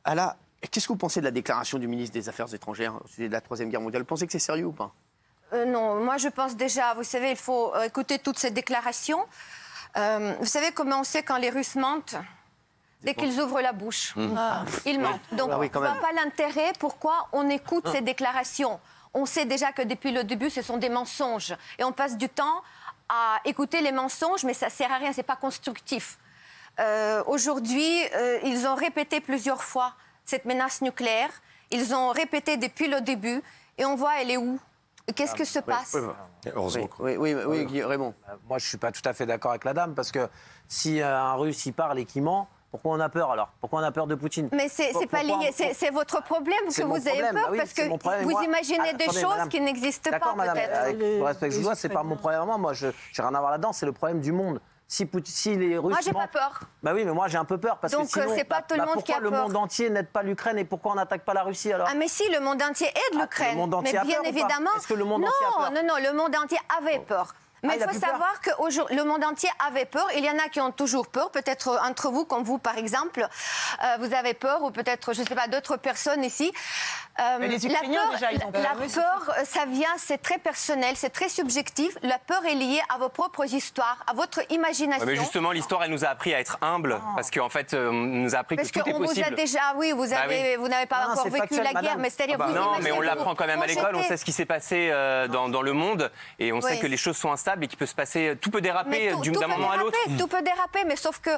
Qu'est-ce que vous pensez de la déclaration du ministre des Affaires étrangères au sujet de la Troisième Guerre mondiale? Vous pensez que c'est sérieux ou pas? Non, moi je pense déjà, vous savez, il faut écouter toutes ces déclarations. Vous savez comment on sait quand les Russes mentent? Dès qu'ils ouvrent la bouche. Ils mentent. Donc on ne voit pas l'intérêt pourquoi on écoute ces déclarations. On sait déjà que depuis le début, ce sont des mensonges. Et on passe du temps à écouter les mensonges, mais ça ne sert à rien, ce n'est pas constructif. Aujourd'hui, ils ont répété plusieurs fois cette menace nucléaire. Ils ont répété depuis le début. Et on voit, elle est où? Qu'est-ce que se passe? Heureusement. Oui, Raymond. Moi, je ne suis pas tout à fait d'accord avec la dame, parce que si un Russe y parle et qu'il ment, pourquoi on a peur alors? Pourquoi on a peur de Poutine? Mais c'est pas lié, c'est votre problème que vous avez peur, parce que vous imaginez des choses qui n'existent pas, peut-être. D'accord, madame, avec le respect que je vous dois, c'est pas mon problème à moi. Moi, je n'ai rien à voir là-dedans, c'est le problème du monde. Si les Russes... Moi, j'ai pas peur. Bah oui, mais moi, j'ai un peu peur. Parce donc, que sinon, c'est pas tout le monde qui a peur. Pourquoi le monde entier n'aide pas l'Ukraine et pourquoi on n'attaque pas la Russie alors? Ah, mais si, le monde entier aide l'Ukraine. Le monde entier mais bien évidemment. Est-ce que le monde entier a peur? Non, le monde entier avait peur. Mais il faut savoir que le monde entier avait peur. Il y en a qui ont toujours peur. Peut-être entre vous, comme vous, par exemple, vous avez peur, ou peut-être, je ne sais pas, d'autres personnes ici. Mais les Ukrainiens, déjà, ils ont peur. La peur, ça vient, c'est très personnel, c'est très subjectif. La peur est liée à vos propres histoires, à votre imagination. Ouais, mais justement, l'histoire, elle nous a appris à être humble, parce qu'en fait, on nous a appris que tout est possible. Parce qu'on vous a déjà, vous n'avez pas encore vécu la guerre, mais c'est-à-dire non, mais on l'apprend quand même à l'école. On sait ce qui s'est passé dans le monde, et on sait que les choses sont instables et qu'il peut se passer, tout peut déraper d'un moment à l'autre. Tout peut déraper, mais sauf que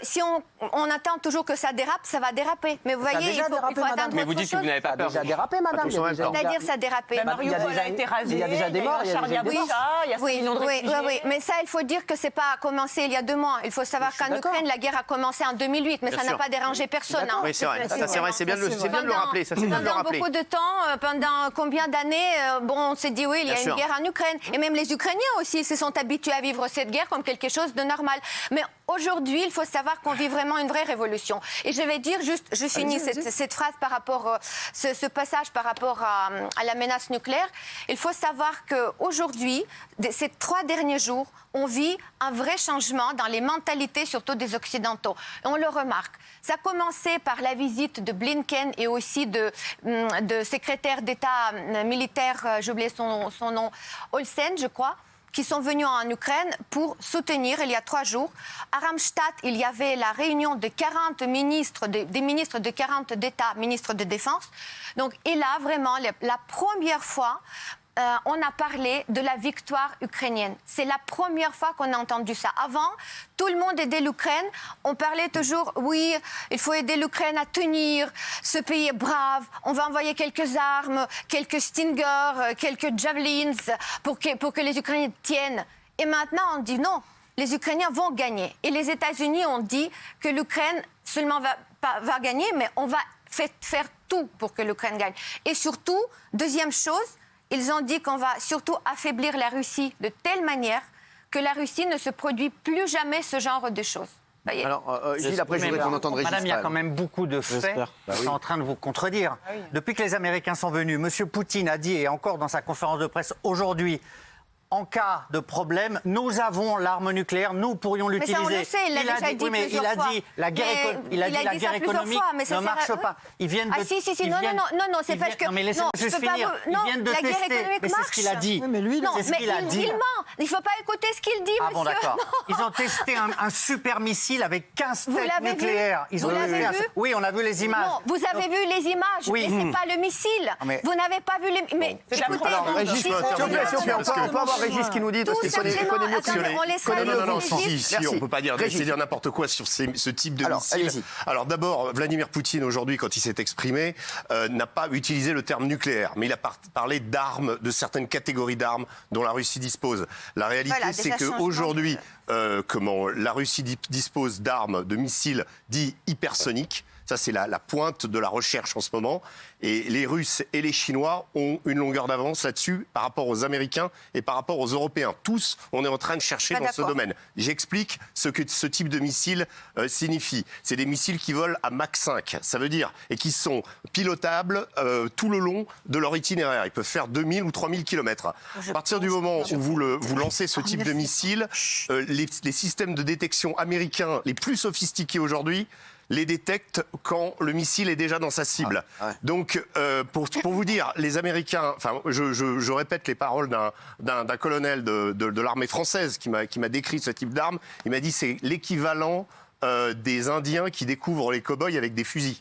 si on attend toujours que ça dérape, ça va déraper. Mais vous voyez, il faut attendre. Mais vous dites que vous n'avez pas peur. Ça a déjà dérapé, madame. C'est-à-dire ça a dérapé. Mariupol a été rasé, il y a déjà des morts, il y a déjà des morts. Il y a 5 millions de réfugiés. Oui, mais ça, il faut dire que c'est pas commencé il y a 2 mois. Il faut savoir qu'en Ukraine, la guerre a commencé en 2008, mais ça n'a pas dérangé personne. Oui, c'est vrai. Ça, c'est vrai. C'est bien de le rappeler. Pendant beaucoup de temps, pendant combien d'années, on s'est dit oui, il y a une guerre en Ukraine. Et même les Ukrainiens aussi se sont habitués à vivre cette guerre comme quelque chose de normal. Mais aujourd'hui, il faut savoir qu'on vit vraiment une vraie révolution. Et je vais dire juste, je finis cette phrase par rapport, ce passage par rapport à la menace nucléaire. Il faut savoir qu'aujourd'hui, ces 3 derniers jours, on vit un vrai changement dans les mentalités, surtout des Occidentaux. Et on le remarque. Ça a commencé par la visite de Blinken et aussi de secrétaire d'État militaire, j'ai oublié son nom, Olsen, je crois, qui sont venus en Ukraine pour soutenir, il y a 3 jours. À Ramstadt, il y avait la réunion de 40 ministres, des ministres de 40 d'États, ministres de Défense. Donc, et là, vraiment, la première fois, on a parlé de la victoire ukrainienne. C'est la première fois qu'on a entendu ça. Avant, tout le monde aidait l'Ukraine. On parlait toujours, oui, il faut aider l'Ukraine à tenir. Ce pays est brave. On va envoyer quelques armes, quelques Stinger, quelques Javelins pour que les Ukrainiens tiennent. Et maintenant, on dit non, les Ukrainiens vont gagner. Et les États-Unis ont dit que l'Ukraine seulement va gagner, mais on va faire tout pour que l'Ukraine gagne. Et surtout, deuxième chose, ils ont dit qu'on va surtout affaiblir la Russie de telle manière que la Russie ne se produit plus jamais ce genre de choses. Voyez. Alors, Gilles, après, je voudrais qu'on entende Régis. Madame, il y a quand même beaucoup de faits qui sont en train de vous contredire. Ah oui. Depuis que les Américains sont venus, M. Poutine a dit, et encore dans sa conférence de presse aujourd'hui, en cas de problème, nous avons l'arme nucléaire, nous pourrions l'utiliser. Mais ça, on le sait, il l'a déjà dit plusieurs fois. La guerre économique ne marche pas. Ils viennent de... Ah si, non, c'est parce que... Non, mais laissez-moi juste finir. Ils viennent de tester, mais c'est ce qu'il a dit. Mais lui, c'est ce qu'il a dit. Il ment. Il ne faut pas écouter ce qu'il dit, monsieur. Ah bon, d'accord. Ils ont testé un super missile avec 15 têtes nucléaires. Vous l'avez vu? Oui, on a vu les images. Non, vous avez vu les images, mais ce n'est pas le missile. Vous n'avez pas vu les... Mais écoutez... Alors, Régis, s'il vous plaît, Régis qui nous dit, parce qu'il connaît mieux que on ne peut pas dire n'importe quoi sur ce type de missile. Alors d'abord, Vladimir Poutine, aujourd'hui, quand il s'est exprimé, n'a pas utilisé le terme nucléaire, mais il a parlé d'armes, de certaines catégories d'armes dont la Russie dispose. La réalité, c'est qu'aujourd'hui, la Russie dispose d'armes, de missiles dits hypersoniques. Ça, c'est la pointe de la recherche en ce moment. Et les Russes et les Chinois ont une longueur d'avance là-dessus par rapport aux Américains et par rapport aux Européens. Tous, on est en train de chercher dans ce domaine. J'explique ce que ce type de missile signifie. C'est des missiles qui volent à Mach 5. Ça veut dire, et qui sont pilotables tout le long de leur itinéraire. Ils peuvent faire 2000 ou 3000 km. À partir du moment où vous lancez ce type de missile, les systèmes de détection américains les plus sophistiqués aujourd'hui les détecte quand le missile est déjà dans sa cible. Donc, pour vous dire, les Américains, enfin, je répète les paroles d'un colonel de l'armée française qui m'a décrit ce type d'arme. Il m'a dit c'est l'équivalent des Indiens qui découvrent les cow-boys avec des fusils.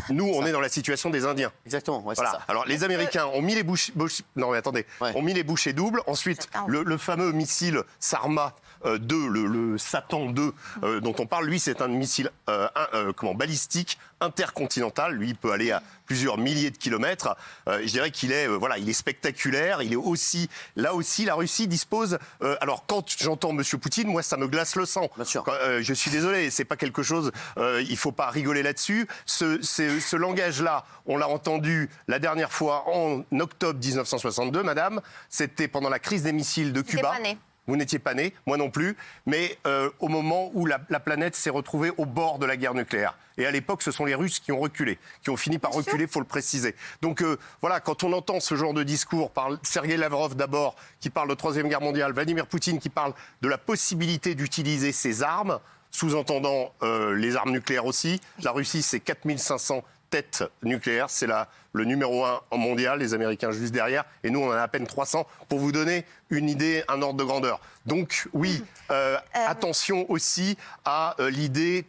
Nous, on est dans la situation des Indiens. Exactement, ouais, voilà. C'est ça. Alors, les Américains ont mis les ont mis les bouchées doubles. Ensuite, le fameux missile Sarmat 2, le Satan 2 dont on parle, lui, c'est un missile balistique intercontinental. Lui, il peut aller à plusieurs milliers de kilomètres. Je dirais qu'il est, il est spectaculaire. Il est aussi, là aussi, la Russie dispose. Alors, quand j'entends M. Poutine, moi, ça me glace le sang. Bien sûr. Je suis désolé, c'est pas quelque chose. Il faut pas rigoler là-dessus. Ce langage-là, on l'a entendu la dernière fois en octobre 1962, madame. C'était pendant la crise des missiles de Cuba. Pas né. Vous n'étiez pas né, moi non plus, mais au moment où la planète s'est retrouvée au bord de la guerre nucléaire. Et à l'époque, ce sont les Russes qui ont reculé, qui ont fini par reculer, il faut le préciser. Donc voilà, quand on entend ce genre de discours par Sergei Lavrov d'abord, qui parle de Troisième Guerre mondiale, Vladimir Poutine qui parle de la possibilité d'utiliser ces armes, sous-entendant les armes nucléaires aussi, la Russie, c'est 4500 têtes nucléaires, c'est le numéro 1 en mondial, les Américains juste derrière, et nous on en a à peine 300, pour vous donner une idée, un ordre de grandeur. Donc oui, attention aussi à l'idée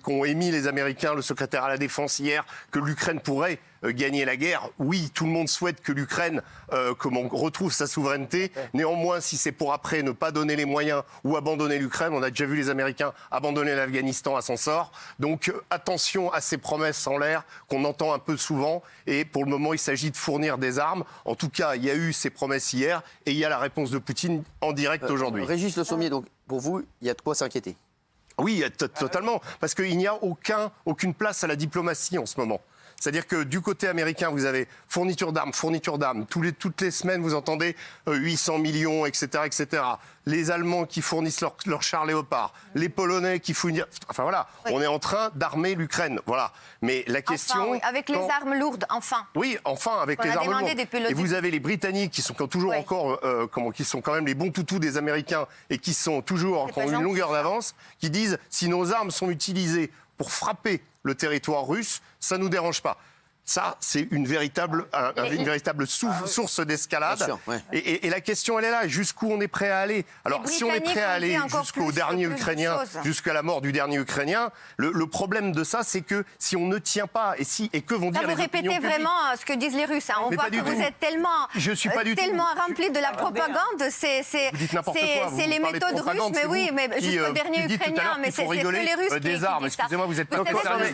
qu'ont émis les Américains, le secrétaire à la Défense hier, que l'Ukraine pourrait gagner la guerre. Oui, tout le monde souhaite que l'Ukraine retrouve sa souveraineté. Néanmoins, si c'est pour après ne pas donner les moyens ou abandonner l'Ukraine, on a déjà vu les Américains abandonner l'Afghanistan à son sort. Donc attention à ces promesses en l'air qu'on entend un peu souvent. Et pour le moment, il s'agit de fournir des armes. En tout cas, il y a eu ces promesses hier et il y a la réponse de Poutine en direct aujourd'hui. Régis Le Sommier, donc pour vous, il y a de quoi s'inquiéter? Oui, totalement. Parce qu'il n'y a aucune place à la diplomatie en ce moment. C'est-à-dire que du côté américain, vous avez fourniture d'armes. Toutes les semaines, vous entendez 800 millions, etc., etc. Les Allemands qui fournissent leurs chars Léopard. Les Polonais qui fournissent... Enfin voilà, on est en train d'armer l'Ukraine. Voilà. Mais la question... Enfin, oui, avec les armes lourdes, enfin. Oui, enfin, avec les armes lourdes. Et vous avez les Britanniques qui sont toujours encore... qui sont quand même les bons toutous des Américains et qui sont toujours encore une longueur d'avance, qui disent si nos armes sont utilisées pour frapper le territoire russe, ça ne nous dérange pas. Ça, c'est une véritable source d'escalade. Et la question, elle est là. Jusqu'où on est prêt à aller? Alors, si on est prêt à aller jusqu'au dernier Ukrainien, jusqu'à la mort du dernier Ukrainien, le problème de ça, c'est que si on ne tient pas, et que vont dire les opinions publiques... Vous répétez vraiment ce que disent les Russes. Hein. On voit que vous êtes tellement rempli de la propagande. Vous dites n'importe quoi. C'est les méthodes russes, mais oui, mais jusqu'au dernier Ukrainien. Mais c'est que les Russes qui des armes. Excusez-moi, vous êtes pas concerné.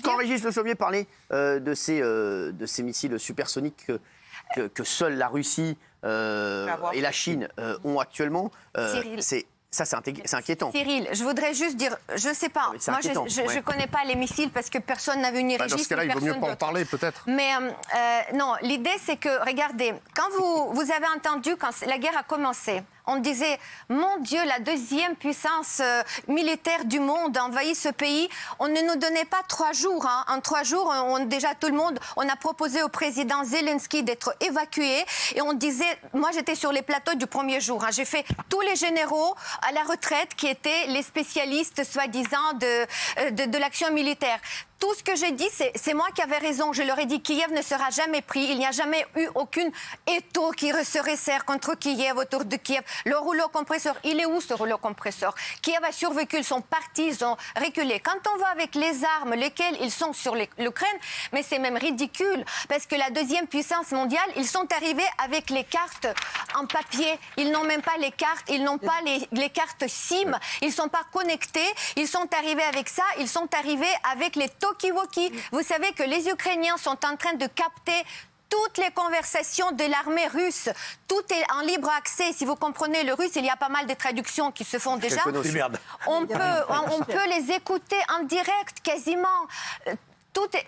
Quand Régis Le Sommier parlait de ces missiles supersoniques que seule la Russie et la Chine ont actuellement, c'est inquiétant. Cyril, je voudrais juste dire, je ne sais pas, moi je ne connais pas les missiles parce que personne n'a vu ni Régis. Dans ce cas-là, il vaut mieux pas en parler peut-être. Mais non, l'idée c'est que, regardez, quand vous avez entendu, quand la guerre a commencé, on disait, mon Dieu, la deuxième puissance militaire du monde envahit ce pays. On ne nous donnait pas 3 jours. Hein. En 3 jours, déjà tout le monde, on a proposé au président Zelensky d'être évacué. Et on disait, moi j'étais sur les plateaux du premier jour. Hein. J'ai fait tous les généraux à la retraite qui étaient les spécialistes, soi-disant, de l'action militaire. Tout ce que j'ai dit, c'est moi qui avais raison. Je leur ai dit Kiev ne sera jamais pris. Il n'y a jamais eu aucune étau qui se resserre contre Kiev, autour de Kiev. Le rouleau compresseur, il est où ce rouleau compresseur? Kiev a survécu, ils sont partis, ils ont reculé. Quand on voit avec les armes, lesquelles ils sont sur l'Ukraine, mais c'est même ridicule. Parce que la deuxième puissance mondiale, ils sont arrivés avec les cartes en papier. Ils n'ont même pas les cartes, ils n'ont pas les cartes SIM. Ils ne sont pas connectés. Ils sont arrivés avec ça. Ils sont arrivés avec les talkie-walkie. Vous savez que les Ukrainiens sont en train de capter toutes les conversations de l'armée russe. Tout est en libre accès. Si vous comprenez le russe, il y a pas mal de traductions qui se font déjà. On peut les écouter en direct, quasiment.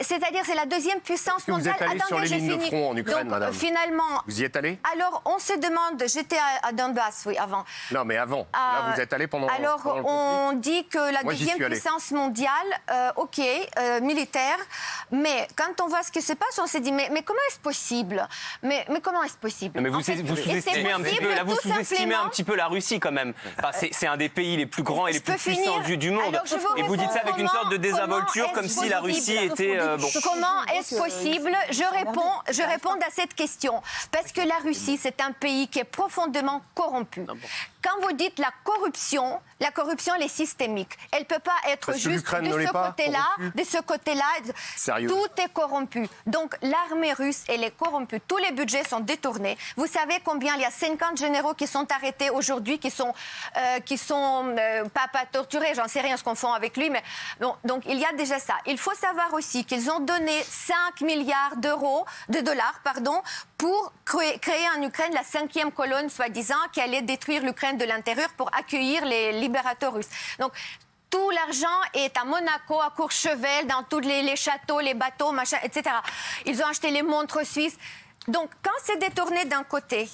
c'est-à-dire c'est la deuxième puissance mondiale. Vous êtes allé sur les lignes de front en Ukraine, madame. Finalement, vous y êtes allé? Alors on se demande, j'étais à Donbass, oui, avant. Non, mais avant. Là, vous êtes allé pendant. Alors on dit que la deuxième puissance mondiale, militaire, mais quand on voit ce qui se passe, on s'est dit mais comment est-ce possible? Mais comment est-ce possible? Mais vous sous-estimez un petit peu. Là, vous sous-estimez un petit peu la Russie quand même. Enfin, c'est un des pays les plus grands et les plus puissants du monde. Et vous dites ça avec une sorte de désinvolture, comme si la Russie était. Comment est-ce possible? Je réponds à cette question. Parce que la Russie, c'est un pays qui est profondément corrompu. Quand vous dites la corruption, elle est systémique. Elle ne peut pas être juste de ce côté-là. Sérieux? Tout est corrompu. Donc l'armée russe, elle est corrompue. Tous les budgets sont détournés. Vous savez combien il y a 50 généraux qui sont arrêtés aujourd'hui, qui sont pas torturés, j'en sais rien ce qu'on fait avec lui, mais donc il y a déjà ça. Il faut savoir aussi qu'ils ont donné 5 milliards de dollars, pour créer en Ukraine la 5e colonne, soi-disant, qui allait détruire l'Ukraine de l'intérieur pour accueillir les libérateurs russes. Donc, tout l'argent est à Monaco, à Courchevel, dans tous les châteaux, les bateaux, machin, etc. Ils ont acheté les montres suisses. Donc, quand c'est détourné d'un côté,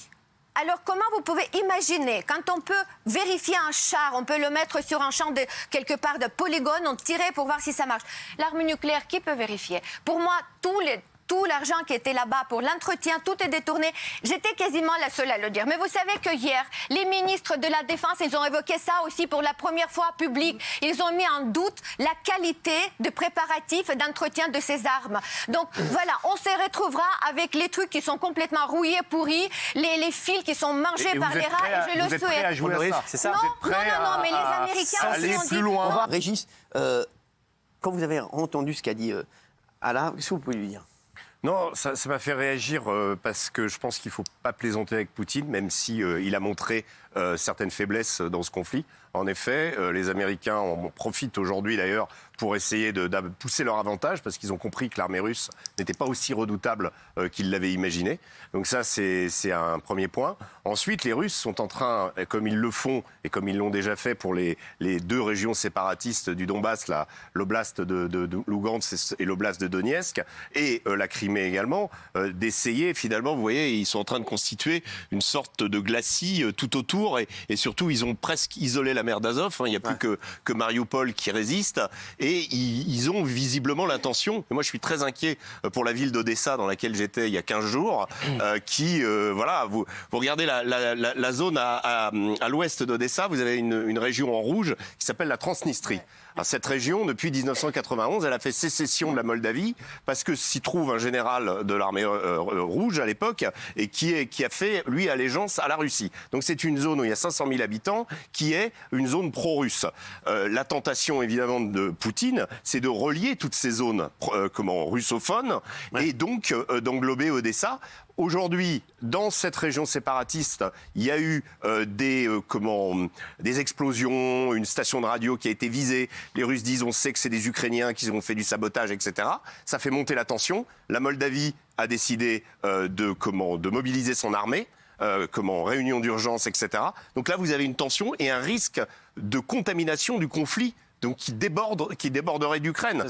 alors comment vous pouvez imaginer, quand on peut vérifier un char, on peut le mettre sur un champ quelque part de polygone, on tirait pour voir si ça marche. L'arme nucléaire, qui peut vérifier? Pour moi, tout l'argent qui était là-bas pour l'entretien, tout est détourné. J'étais quasiment la seule à le dire. Mais vous savez que hier, les ministres de la Défense, ils ont évoqué ça aussi pour la première fois public. Ils ont mis en doute la qualité de préparatifs et d'entretien de ces armes. Donc voilà, on se retrouvera avec les trucs qui sont complètement rouillés, pourris, les fils qui sont mangés par les rats, et je le souhaite. Prêt à jouer à ça? C'est ça? Non, mais les Américains aussi ont dit... plus loin. Régis, quand vous avez entendu ce qu'a dit Alain, qu'est-ce que vous pouvez lui dire? Non, ça m'a fait réagir parce que je pense qu'il ne faut pas plaisanter avec Poutine, même si il a montré certaines faiblesses dans ce conflit. En effet, les Américains en profitent aujourd'hui d'ailleurs pour essayer de pousser leur avantage parce qu'ils ont compris que l'armée russe n'était pas aussi redoutable qu'ils l'avaient imaginé. Donc ça, c'est un premier point. Ensuite, les Russes sont en train, comme ils le font et comme ils l'ont déjà fait pour les deux régions séparatistes du Donbass, l'oblast de Lugansk et l'oblast de Donetsk, et la Crimée également, d'essayer finalement, vous voyez, ils sont en train de constituer une sorte de glacis tout autour et surtout, ils ont presque isolé la mer d'Azov. Il n'y a plus que Mariupol qui résiste. Et ils ont visiblement l'intention, et moi je suis très inquiet pour la ville d'Odessa dans laquelle j'étais il y a 15 jours, vous regardez la zone à l'ouest d'Odessa, vous avez une région en rouge qui s'appelle la Transnistrie. Alors, cette région, depuis 1991, elle a fait sécession de la Moldavie parce que s'y trouve un général de l'armée rouge à l'époque et qui a fait, lui, allégeance à la Russie. Donc c'est une zone où il y a 500 000 habitants qui est une zone pro-russe. La tentation, évidemment, de Poutine, c'est de relier toutes ces zones russophones et donc d'englober Odessa. Aujourd'hui, dans cette région séparatiste, il y a eu des explosions, une station de radio qui a été visée. Les Russes disent on sait que c'est des Ukrainiens qui ont fait du sabotage, etc. Ça fait monter la tension. La Moldavie a décidé de mobiliser son armée. Réunion d'urgence, etc. Donc là, vous avez une tension et un risque de contamination du conflit. Donc qui déborderait d'Ukraine.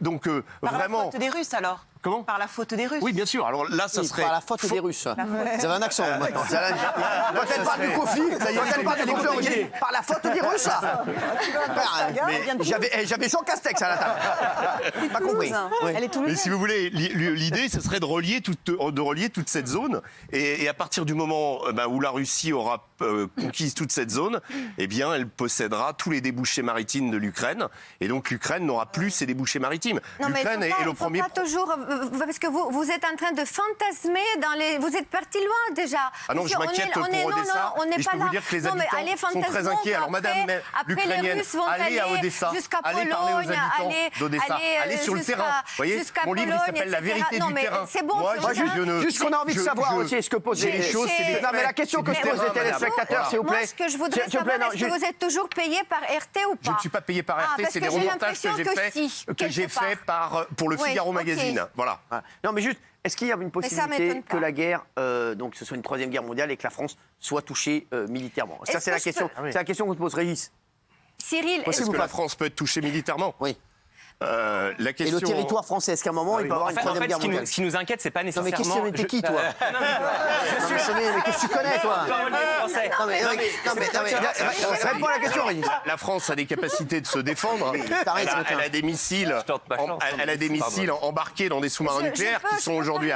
Donc par vraiment. La faute des Russes alors. Comment? Par la faute des Russes. Oui, bien sûr. Alors là, ça serait. Par la faute des Russes. Vous avez un accent maintenant. Peut-être pas du conflit. Peut-être pas du conflit. Par la faute des Russes. J'avais Jean Castex à la table. Pas compris. Mais si vous voulez, l'idée, ce serait de relier toute cette zone. Et à partir du moment où la Russie aura conquise toute cette zone, eh bien, elle possédera tous les débouchés maritimes de l'Ukraine. Et donc, l'Ukraine n'aura plus ses débouchés maritimes. L'Ukraine est le premier. Parce que vous êtes en train de fantasmer vous êtes parti loin déjà. Ah non, je m'inquiète pour Odessa. Et je peux vous dire que les habitants sont très inquiets. Alors, madame l'Ukrainienne, allez à Odessa. Allez parler aux habitants d'Odessa. Allez sur le terrain. Vous voyez, mon livre, il s'appelle La vérité du terrain. C'est bon. Juste qu'on a envie de savoir aussi, ce que posent les choses. Non, mais la question que se posent les téléspectateurs, s'il vous plaît. Moi, ce que je voudrais savoir, est-ce que vous êtes toujours payé par RT ou pas? Je ne suis pas payé par RT, c'est des remontages que j'ai fait pour le Figaro Magazine. Voilà. Non, mais juste, est-ce qu'il y a une possibilité que la guerre, donc ce soit une troisième guerre mondiale et que la France soit touchée militairement? Ça, c'est la question. C'est la question qu'on te pose, Régis. Cyril, est-ce que la France peut être touchée militairement? Oui. La question... Et le territoire français, est-ce qu'à un moment, il peut y avoir une troisième guerre mondiale? Ce qui nous inquiète, c'est pas nécessairement... Non, mais qu'est-ce que tu es qui, toi? Mais qu'est-ce que tu connais, toi? Réponds à la question, Régis. La France a des capacités de se défendre. Elle a des missiles, embarqués dans des sous-marins nucléaires qui sont aujourd'hui...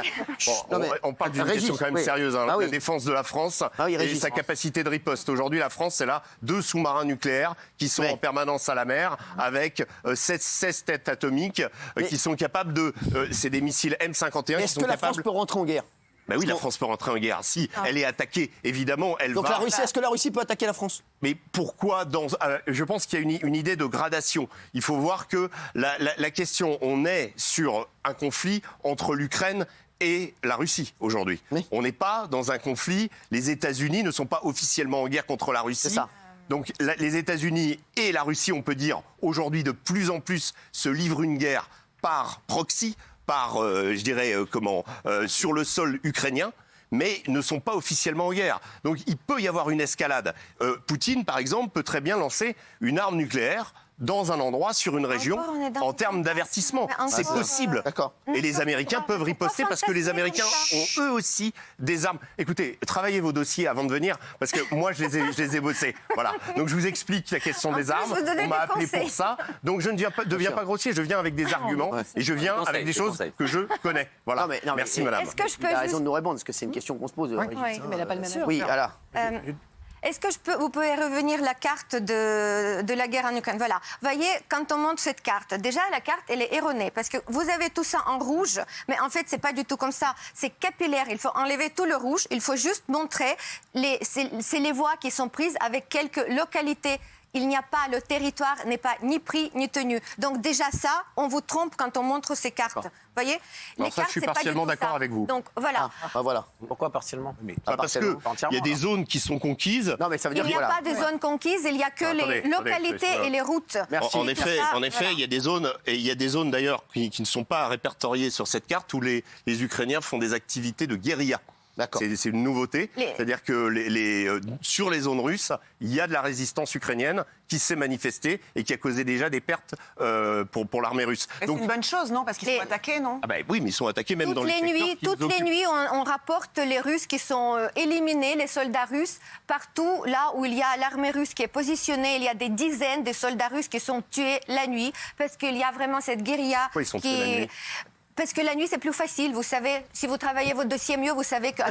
On parle d'une question quand même sérieuse. La défense de la France et sa capacité de riposte. Aujourd'hui, la France, elle a 2 sous-marins nucléaires qui sont en permanence à la mer avec 16 têtes atomiques qui sont capables de... c'est des missiles M51 qui sont capables... Est-ce que la France peut rentrer en guerre? Ben oui, la France peut rentrer en guerre. Si elle est attaquée, évidemment, elle Donc va... Donc est-ce que la Russie peut attaquer la France? Mais pourquoi je pense qu'il y a une idée de gradation. Il faut voir que la question, on est sur un conflit entre l'Ukraine et la Russie aujourd'hui. Oui. On n'est pas dans un conflit. Les États-Unis ne sont pas officiellement en guerre contre la Russie. C'est ça. Donc les États-Unis et la Russie, on peut dire aujourd'hui de plus en plus, se livrent une guerre par proxy, sur le sol ukrainien, mais ne sont pas officiellement en guerre. Donc il peut y avoir une escalade. Poutine, par exemple, peut très bien lancer une arme nucléaire dans un endroit, sur une région, en termes d'avertissement. C'est possible. Et les Américains peuvent riposter parce que les Américains ont eux aussi des armes. Écoutez, travaillez vos dossiers avant de venir, parce que moi, je les ai bossés. Voilà. Donc je vous explique la question des armes. On m'a appelé pour ça. Donc je ne deviens pas grossier, je viens avec des arguments et je viens avec des choses que je connais. Voilà. Merci, madame. Est-ce que je peux Il a raison de nous répondre, parce que c'est une question qu'on se pose. Oui, mais elle n'a pas le même âge. Oui, alors. Est-ce que vous pouvez revenir la carte de la guerre en Ukraine? Voilà. Vous voyez, quand on montre cette carte, déjà la carte, elle est erronée parce que vous avez tout ça en rouge, mais en fait, c'est pas du tout comme ça. C'est capillaire. Il faut enlever tout le rouge. Il faut juste montrer c'est les voies qui sont prises avec quelques localités. Il n'y a pas, le territoire n'est pas ni pris ni tenu. Donc déjà ça, on vous trompe quand on montre ces cartes. Vous voyez? Les cartes, je suis partiellement d'accord avec vous. Donc voilà. Voilà. Pourquoi partiellement? Parce qu'il y a des zones qui sont conquises. Non, mais ça veut dire il n'y a pas de zones conquises, il n'y a que les localités et les routes. Merci. En effet, il y a des zones d'ailleurs qui ne sont pas répertoriées sur cette carte où les Ukrainiens font des activités de guérilla. C'est une nouveauté. C'est-à-dire que sur les zones russes, il y a de la résistance ukrainienne qui s'est manifestée et qui a causé déjà des pertes pour l'armée russe. C'est une bonne chose, non? Parce qu'ils sont attaqués, non? Oui, mais ils sont attaqués même dans les secteurs Toutes les nuits, on rapporte les Russes qui sont éliminés, les soldats russes. Partout, là où il y a l'armée russe qui est positionnée, il y a des dizaines de soldats russes qui sont tués la nuit parce qu'il y a vraiment cette guérilla qui... Parce que la nuit, c'est plus facile. Vous savez, si vous travaillez votre dossier mieux, vous savez que...